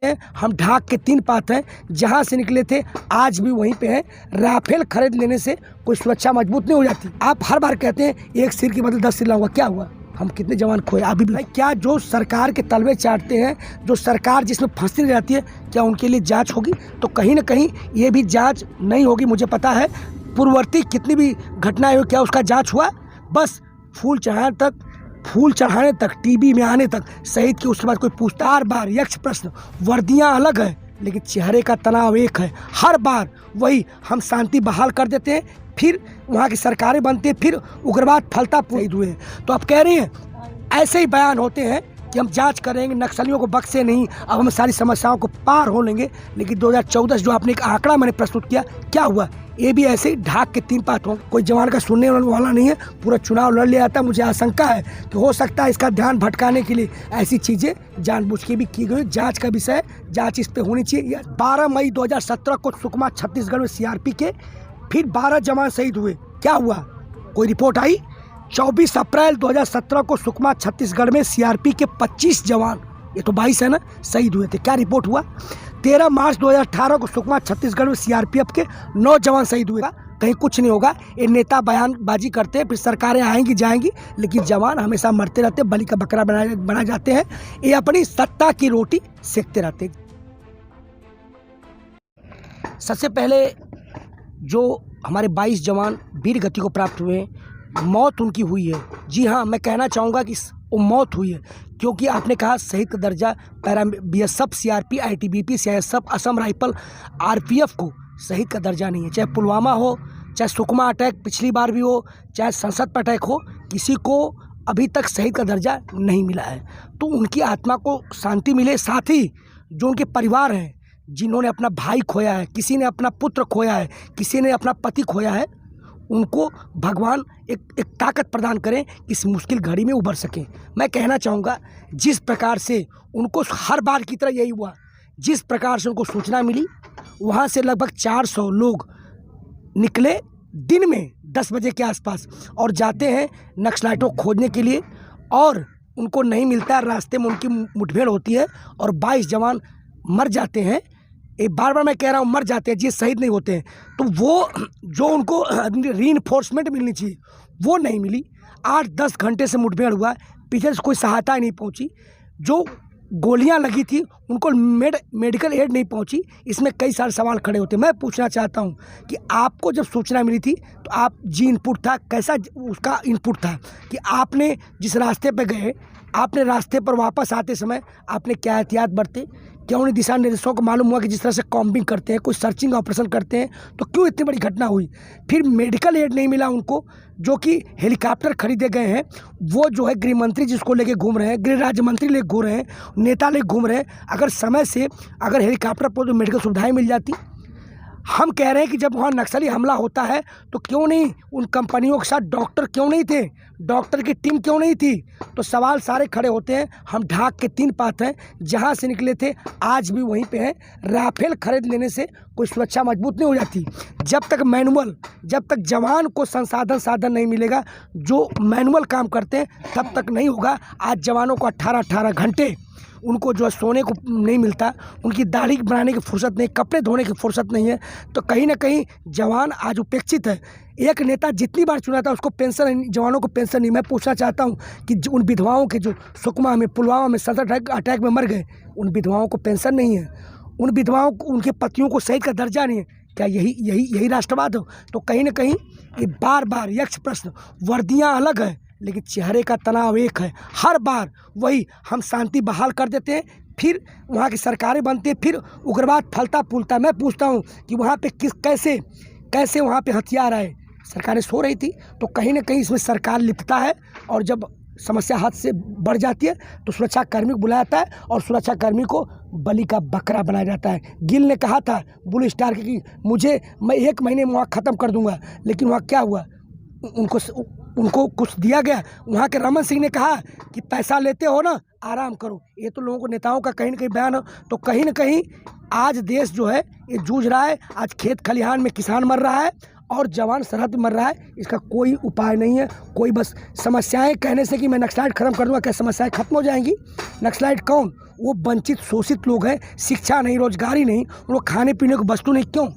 हम ढाक के 3 पात हैं, जहां से निकले थे आज भी वहीं पे हैं। राफेल खरीद लेने से कोई सुरक्षा मजबूत नहीं हो जाती। आप हर बार कहते हैं एक सिर के बदले 10 सिर लाऊंगा, क्या हुआ? हम कितने जवान खोए अभी भी? क्या जो सरकार के तलवे चाटते हैं, जो सरकार जिसमें फंसी रह जाती है, क्या उनके लिए जांच होगी? तो कहीं ना कहीं ये भी जांच नहीं होगी। मुझे पता है पूर्ववर्ती कितनी भी घटनाएं हुई, क्या उसका जांच हुआ? बस फूल चढ़ाने तक टीवी में आने तक शहीद की, उसके बाद कोई पूछता। बार यक्ष प्रश्न, वर्दियां अलग है लेकिन चेहरे का तनाव एक है। हर बार वही, हम शांति बहाल कर देते हैं, फिर वहाँ की सरकारें बनती हैं, फिर उग्रवाद फलता शहीद हुए। तो आप कह रही हैं ऐसे ही बयान होते हैं कि हम जांच करेंगे, नक्सलियों को बख्शे नहीं, अब हम सारी समस्याओं को पार हो लेंगे। लेकिन 2014 जो आपने एक आंकड़ा मैंने प्रस्तुत किया, क्या हुआ? ये भी ऐसे ही ढाक के 3 पात हों। कोई जवान का सुनने वाला नहीं है, पूरा चुनाव लड़ लिया था। मुझे आशंका है कि हो सकता है इसका ध्यान भटकाने के लिए ऐसी चीज़ें जानबूझ के भी की गई। जांच का विषय, जांच इस पे होनी चाहिए। 12 मई 2017 को सुकमा छत्तीसगढ़ में सीआरपी के फिर 12 जवान शहीद हुए। क्या हुआ? कोई रिपोर्ट आई? 24 अप्रैल 2017 को सुकमा छत्तीसगढ़ में सीआरपी के 25 जवान, ये तो 22 है ना, शहीद हुए थे। क्या रिपोर्ट हुआ? 13 मार्च 2018 को सुकमा छत्तीसगढ़ में सीआरपीएफ के 9 जवान शहीद हुए। कहीं कुछ नहीं होगा। ये नेता बयानबाजी करते हैं, फिर सरकारें आएंगी जाएंगी, लेकिन जवान हमेशा मरते रहते, बलि का बकरा बना जाते हैं। ये अपनी सत्ता की रोटी सेकते रहते हैं। सबसे पहले जो हमारे 22 जवान वीर गति को प्राप्त हुए हैं, मौत उनकी हुई है। जी हाँ, मैं कहना चाहूँगा कि वो मौत हुई है क्योंकि आपने कहा शहीद का दर्जा para BSF, CRP, ITBP, CISF, Assam rifle, RPF को शहीद का दर्जा नहीं है। चाहे पुलवामा हो, चाहे सुकमा अटैक पिछली बार भी हो, चाहे संसद पर अटैक हो, किसी को अभी तक शहीद का दर्जा नहीं मिला है। तो उनकी आत्मा को शांति मिले। साथ ही जो उनके परिवार हैं, जिन्होंने अपना भाई खोया है, किसी ने अपना पुत्र खोया है, किसी ने अपना पति खोया है, उनको भगवान एक ताकत प्रदान करें कि इस मुश्किल घड़ी में उभर सकें। मैं कहना चाहूँगा जिस प्रकार से उनको हर बार की तरह यही हुआ, जिस प्रकार से उनको सूचना मिली, वहाँ से लगभग 400 लोग निकले दिन में 10 बजे के आसपास और जाते हैं नक्सलाइटों खोजने के लिए, और उनको नहीं मिलता है। रास्ते में उनकी मुठभेड़ होती है और 22 जवान मर जाते हैं। एक बार मैं कह रहा हूँ, मर जाते हैं जी, शहीद नहीं होते हैं। तो वो जो उनको रीइंफोर्समेंट मिलनी चाहिए वो नहीं मिली। 8-10 घंटे से मुठभेड़ हुआ, पीछे से कोई सहायता नहीं पहुँची। जो गोलियां लगी थी उनको मेडिकल एड नहीं पहुंची। इसमें कई सारे सवाल खड़े होते हैं। मैं पूछना चाहता हूं कि आपको जब सूचना मिली थी तो आप जी इनपुट था, कैसा उसका इनपुट था कि आपने जिस रास्ते पे गए, आपने रास्ते पर वापस आते समय आपने क्या एहतियात बरते? क्या उन्हें दिशा निर्देशों को मालूम हुआ कि जिस तरह से कॉम्बिंग करते हैं, कोई सर्चिंग ऑपरेशन करते हैं, तो क्यों इतनी बड़ी घटना हुई? फिर मेडिकल एड नहीं मिला उनको, जो कि हेलीकॉप्टर खरीदे गए हैं, वो जो है गृह मंत्री जिसको लेके घूम रहे हैं, गृह राज्य मंत्री लेके घूम रहे हैं, नेता लेके घूम रहे हैं। अगर समय से अगर हेलीकॉप्टर पर तो मेडिकल सुविधाएं मिल जाती। हम कह रहे हैं कि जब वहाँ नक्सली हमला होता है तो क्यों नहीं उन कंपनियों के साथ डॉक्टर क्यों नहीं थे, डॉक्टर की टीम क्यों नहीं थी? तो सवाल सारे खड़े होते हैं। हम ढाक के 3 पात हैं, जहाँ से निकले थे आज भी वहीं पे हैं। राफेल खरीद लेने से कोई सुरक्षा मजबूत नहीं हो जाती। जब तक जवान को साधन नहीं मिलेगा, जो मैनुअल काम करते हैं, तब तक नहीं होगा। आज जवानों को 18-18 घंटे उनको जो है सोने को नहीं मिलता, उनकी दाढ़ी बनाने की फुर्सत नहीं, कपड़े धोने की फुर्सत नहीं है। तो कहीं ना कहीं जवान आज उपेक्षित है। एक नेता जितनी बार चुना था उसको पेंशन, जवानों को पेंशन नहीं। मैं पूछना चाहता हूं कि उन विधवाओं के जो सुकमा में, पुलवामा में, संसद अटैक में मर गए, उन विधवाओं को पेंशन नहीं है, उन विधवाओं को, उनके पतियों को शहीद का दर्जा नहीं है। क्या यही राष्ट्रवाद हो? तो कहीं ना कहीं ये बार यक्ष प्रश्न, वर्दियाँ अलग है लेकिन चेहरे का तनाव एक है। हर बार वही, हम शांति बहाल कर देते हैं, फिर वहाँ की सरकारें बनती हैं, फिर उग्रवाद फलता फूलता है। मैं पूछता हूँ कि वहाँ पे कैसे वहाँ पे हथियार आए? सरकारें सो रही थी। तो कहीं ना कहीं इसमें सरकार लिपटता है, और जब समस्या हद से बढ़ जाती है तो सुरक्षाकर्मी को बुलाया जाता है और सुरक्षाकर्मी को बलि का बकरा बनाया जाता है। गिल ने कहा था ब्लू स्टार की कि मैं 1 महीने में वहाँ ख़त्म कर दूँगा, लेकिन वहाँ क्या हुआ? उनको कुछ दिया गया? वहाँ के रमन सिंह ने कहा कि पैसा लेते हो ना, आराम करो। ये तो लोगों को, नेताओं का कहीं ना कहीं बयान हो। तो कहीं ना कहीं आज देश जो है ये जूझ रहा है। आज खेत खलिहान में किसान मर रहा है और जवान सरहद पर मर रहा है, इसका कोई उपाय नहीं है। कोई बस समस्याएं कहने से कि मैं नक्सलाइट खत्म कर दूंगा, क्या समस्याएं खत्म हो जाएंगी? नक्सलाइट कौन? वो वंचित शोषित लोग हैं, शिक्षा नहीं, रोजगारी नहीं, उनको खाने पीने को वस्तु नहीं। क्यों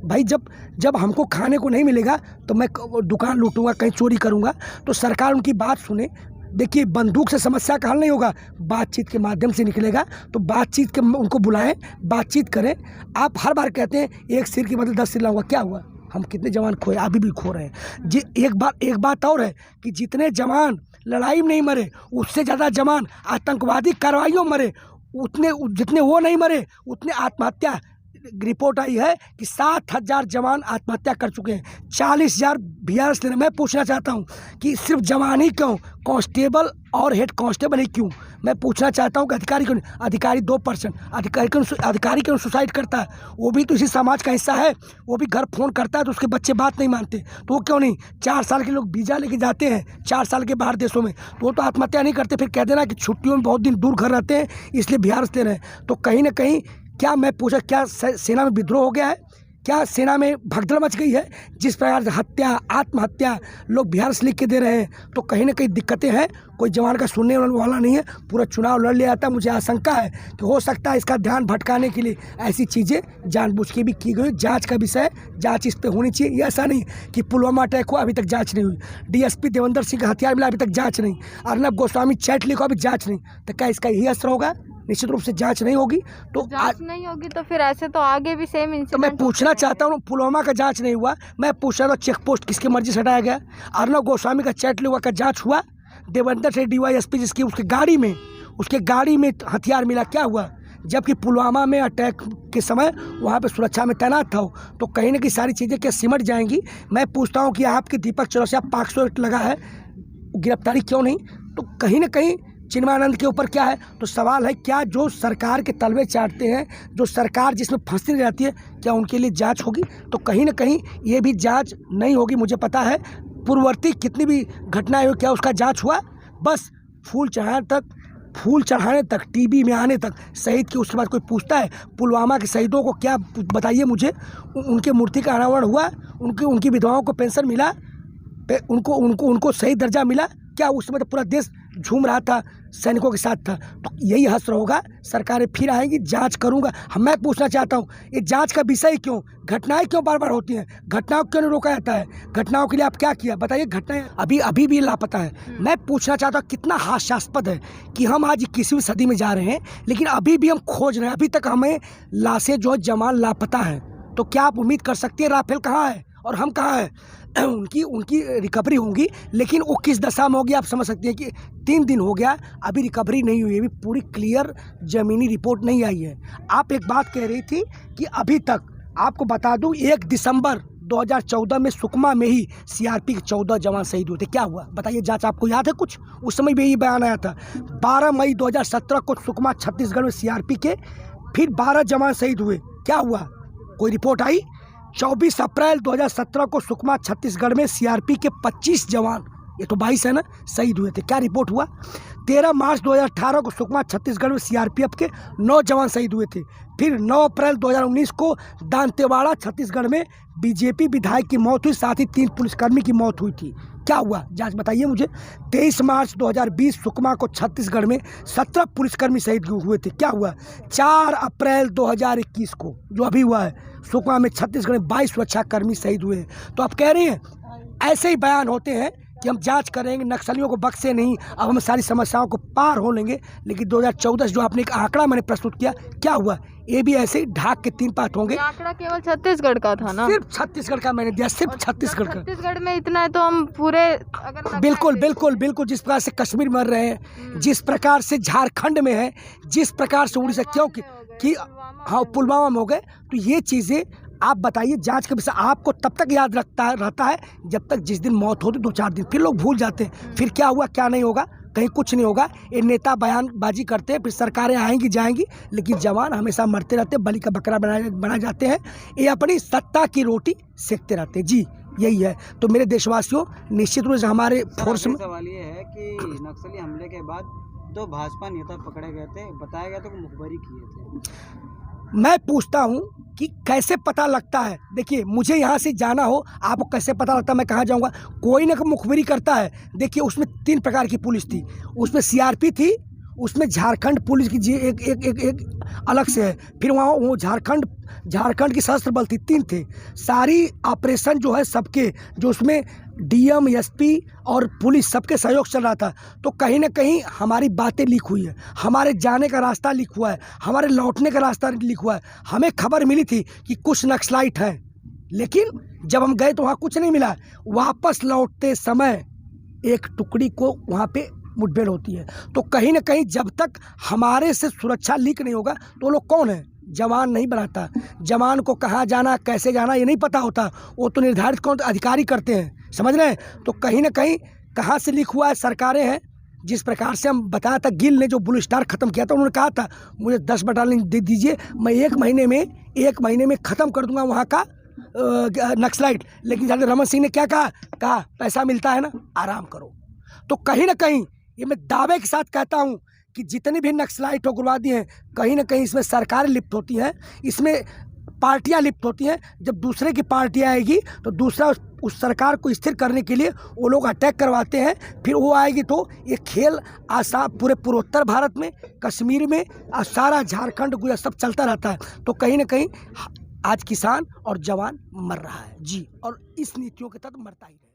भाई? जब हमको खाने को नहीं मिलेगा तो मैं दुकान लूटूंगा, कहीं चोरी करूंगा। तो सरकार उनकी बात सुने। देखिए, बंदूक से समस्या का हल नहीं होगा, बातचीत के माध्यम से निकलेगा। तो बातचीत के उनको बुलाएं, बातचीत करें। आप हर बार कहते हैं एक सिर की बदले 10 सिर लाऊंगा, क्या हुआ? हम कितने जवान खोए, अभी भी खो रहे हैं जी। एक बात और है कि जितने जवान लड़ाई में नहीं मरे, उससे ज़्यादा जवान आतंकवादी कार्रवाइयों में मरे। जितने वो नहीं मरे, उतने आत्महत्या। रिपोर्ट आई है कि 7,000 जवान आत्महत्या कर चुके हैं, 40,000 VRS लेने। मैं पूछना चाहता हूं कि सिर्फ जवान ही क्यों, कांस्टेबल और हेड कांस्टेबल ही क्यों? मैं पूछना चाहता हूं कि अधिकारी क्यों? अधिकारी 2%, अधिकारी क्यों सुसाइड करता है? वो भी तो इसी समाज का हिस्सा है। वो भी घर फ़ोन करता है तो उसके बच्चे बात नहीं मानते, तो वो क्यों नहीं? 4 साल के लोग वीज़ा लेके जाते हैं 4 साल के बाहर देशों में, तो वो तो आत्महत्या नहीं करते। फिर कह देना कि छुट्टियों में बहुत दिन दूर घर रहते हैं इसलिए VRS ले रहे हैं। तो कहीं ना कहीं क्या, मैं पूछा, क्या सेना में विद्रोह हो गया है? क्या सेना में भगदड़ मच गई है? जिस प्रकार से हत्या, आत्महत्या लोग VRS लिख के दे रहे हैं, तो कहीं ना कहीं दिक्कतें हैं। कोई जवान का सुनने वाला नहीं है, पूरा चुनाव लड़ लिया जाता है। मुझे आशंका है कि हो सकता है इसका ध्यान भटकाने के लिए ऐसी चीज़ें जानबूझ के भी की गई। जांच का विषय, जांच इस पर होनी चाहिए। ये ऐसा नहीं कि पुलवामा अटैक हुआ अभी तक जांच नहीं हुई, DSP देवेंद्र सिंह का हथियार मिला अभी तक जांच नहीं, अर्नब गोस्वामी चैट लिखा अभी जांच नहीं। तो क्या इसका यही असर होगा? निश्चित रूप से जांच नहीं होगी। तो जांच नहीं होगी तो फिर ऐसे तो आगे भी सेम इंसिडेंट। तो मैं पूछना चाहता हूँ, पुलवामा का जांच नहीं हुआ, मैं पूछ रहा था चेक पोस्ट किसकी मर्जी से हटाया गया? अर्नब गोस्वामी का चैट लिखा का जांच हुआ? देवेंद्र से DYSP जिसकी उसके गाड़ी में हथियार मिला, क्या हुआ? जबकि पुलवामा में अटैक के समय वहाँ पे सुरक्षा में तैनात था। तो कहीं ना कहीं सारी चीज़ें क्या सिमट जाएंगी? मैं पूछता हूँ कि आपके दीपक चौरसिया 500 लगा है, गिरफ्तारी क्यों नहीं? तो कहीं ना कहीं चिन्मयानंद के ऊपर क्या है? तो सवाल है, क्या जो सरकार के तलवे चाटते हैं, जो सरकार जिसमें फंसती रहती है, क्या उनके लिए जांच होगी? तो कहीं ना कहीं ये भी जांच नहीं होगी। मुझे पता है पूर्ववर्ती कितनी भी घटनाएं हो, क्या उसका जांच हुआ? बस फूल चढ़ाने तक, टीवी में आने तक शहीद की, उसके बाद कोई पूछता है पुलवामा के शहीदों को क्या? बताइए मुझे, उनके मूर्ति का अनावरण हुआ? उनकी विधवाओं को पेंशन मिला? उनको सही दर्जा मिला? क्या उस समय तो पूरा देश झूम रहा था, सैनिकों के साथ था? तो यही हश्र होगा, सरकारें फिर आएंगी, जांच करूंगा। मैं पूछना चाहता हूं, ये जांच का विषय क्यों? घटनाएं क्यों बार बार होती हैं? घटनाओं क्यों नहीं रोका जाता है? घटनाओं के लिए आप क्या किया बताइए? घटनाएं अभी भी लापता है। मैं पूछना चाहता हूँ, कितना हास्यास्पद है कि हम आज 21वीं सदी में जा रहे हैं, लेकिन अभी भी हम खोज रहे हैं, अभी तक हमें लाशें जो जवान लापता है। तो क्या आप उम्मीद कर सकते हैं राफेल कहाँ है और हम कहाँ हैं? उनकी रिकवरी होंगी, लेकिन वो किस दशा में होगी? आप समझ सकते हैं कि 3 दिन हो गया, अभी रिकवरी नहीं हुई है, अभी पूरी क्लियर ज़मीनी रिपोर्ट नहीं आई है। आप एक बात कह रही थी कि अभी तक, आपको बता दूं, 1 दिसंबर 2014 में सुकमा में ही CRP के 14 जवान शहीद हुए थे। क्या हुआ बताइए? जांच आपको याद है कुछ? उस समय भी यही बयान आया था। 12 मई 2017 को सुकमा छत्तीसगढ़ में CRP के फिर 12 जवान शहीद हुए। क्या हुआ? कोई रिपोर्ट आई? 24 अप्रैल 2017 को सुकमा छत्तीसगढ़ में CRP के 25 जवान, ये तो 22 है ना, शहीद हुए थे। क्या रिपोर्ट हुआ? 13 मार्च 2018 को सुकमा छत्तीसगढ़ में CRPF के 9 जवान शहीद हुए थे। फिर 9 अप्रैल 2019 को दांतेवाड़ा छत्तीसगढ़ में BJP विधायक की मौत हुई, साथ ही 3 पुलिसकर्मी की मौत हुई थी। क्या हुआ? जांच बताइए मुझे। 23 मार्च 2020 सुकमा को छत्तीसगढ़ में 17 पुलिसकर्मी शहीद हुए थे। क्या हुआ? 4 अप्रैल 2021 को, जो अभी हुआ है, सुकमा में छत्तीसगढ़ में 22 सुरक्षाकर्मी शहीद हुए हैं। तो आप कह रहे हैं ऐसे ही बयान होते हैं कि हम जांच करेंगे, नक्सलियों को बख्शे नहीं, अब हम सारी समस्याओं को पार हो लेंगे। लेकिन 2014 जो आपने एक आंकड़ा मैंने प्रस्तुत किया, क्या हुआ? ये भी ऐसे ही ढाक के 3 पात होंगे। आंकड़ा केवल छत्तीसगढ़ का था ना? सिर्फ छत्तीसगढ़ का मैंने दिया, सिर्फ छत्तीसगढ़ का। छत्तीसगढ़ में इतना है तो हम पूरे, अगर बिल्कुल जिस प्रकार से कश्मीर मर रहे हैं, जिस प्रकार से झारखंड में है, जिस प्रकार से उड़ीसा, क्योंकि हाँ पुलवामा में हो गए। तो ये चीज़ें आप बताइए, जांच का विषय आपको तब तक याद रहता है जब तक जिस दिन मौत होती 2-4 दिन, फिर लोग भूल जाते हैं। फिर क्या हुआ क्या नहीं होगा, कहीं कुछ नहीं होगा। ये नेता बयानबाजी करते हैं, फिर सरकारें आएंगी जाएंगी, लेकिन जवान हमेशा मरते रहते हैं, बलि का बकरा बना जाते हैं। ये अपनी सत्ता की रोटी सेकते रहते हैं। जी यही है। तो मेरे देशवासियों, निश्चित रूप से हमारे फोर्स में सवाल ये है कि नक्सली हमले के बाद 2 भाजपा नेता पकड़े गए थे, बताया गया था कि मुखबरी किए थे। मैं पूछता हूँ कि कैसे पता लगता है। देखिए मुझे यहाँ से जाना हो, आपको कैसे पता लगता है मैं कहाँ जाऊँगा? कोई ना मुखबिरी करता है। देखिए उसमें 3 प्रकार की पुलिस थी, उसमें सीआरपी थी, उसमें झारखंड पुलिस की जी एक अलग से है, फिर वहाँ वो झारखंड की सशस्त्र बल थी, 3 थे। सारी ऑपरेशन जो है सबके, जो उसमें डीएम, एसपी और पुलिस सबके सहयोग चल रहा था। तो कहीं ना कहीं हमारी बातें लीक हुई है, हमारे जाने का रास्ता लीक हुआ है, हमारे लौटने का रास्ता लीक हुआ है। हमें खबर मिली थी कि कुछ नक्सलाइट हैं, लेकिन जब हम गए तो वहाँ कुछ नहीं मिला। वापस लौटते समय एक टुकड़ी को वहाँ पे मुठभेड़ होती है। तो कहीं ना कहीं जब तक हमारे से सुरक्षा लीक नहीं होगा तो लोग कौन है? जवान नहीं बनाता। जवान को कहाँ जाना, कैसे जाना ये नहीं पता होता, वो तो निर्धारित कौन अधिकारी करते हैं, समझ रहे हैं? तो कहीं ना कहीं कहाँ से लीक हुआ है? सरकारें हैं। जिस प्रकार से हम बताया था, गिल ने जो ब्लू स्टार ख़त्म किया था, उन्होंने कहा था मुझे 10 बटालियन दे दीजिए, मैं एक महीने में ख़त्म कर दूंगा वहाँ का नक्सलाइट। लेकिन जब रमन सिंह ने क्या कहा पैसा मिलता है ना, आराम करो। तो कहीं ना कहीं ये मैं दावे के साथ कहता हूँ कि जितनी भी नक्सलाइट उग्रवादी हैं, कहीं ना कहीं इसमें सरकारें लिप्त होती हैं, इसमें पार्टियां लिप्त होती हैं। जब दूसरे की पार्टी आएगी तो दूसरा उस सरकार को स्थिर करने के लिए वो लोग अटैक करवाते हैं, फिर वो आएगी तो ये खेल आसाम पूरे पूर्वोत्तर भारत में, कश्मीर में, सारा झारखंड गुजरात सब चलता रहता है। तो कहीं ना कहीं आज किसान और जवान मर रहा है जी, और इस नीतियों के तहत मरता ही है।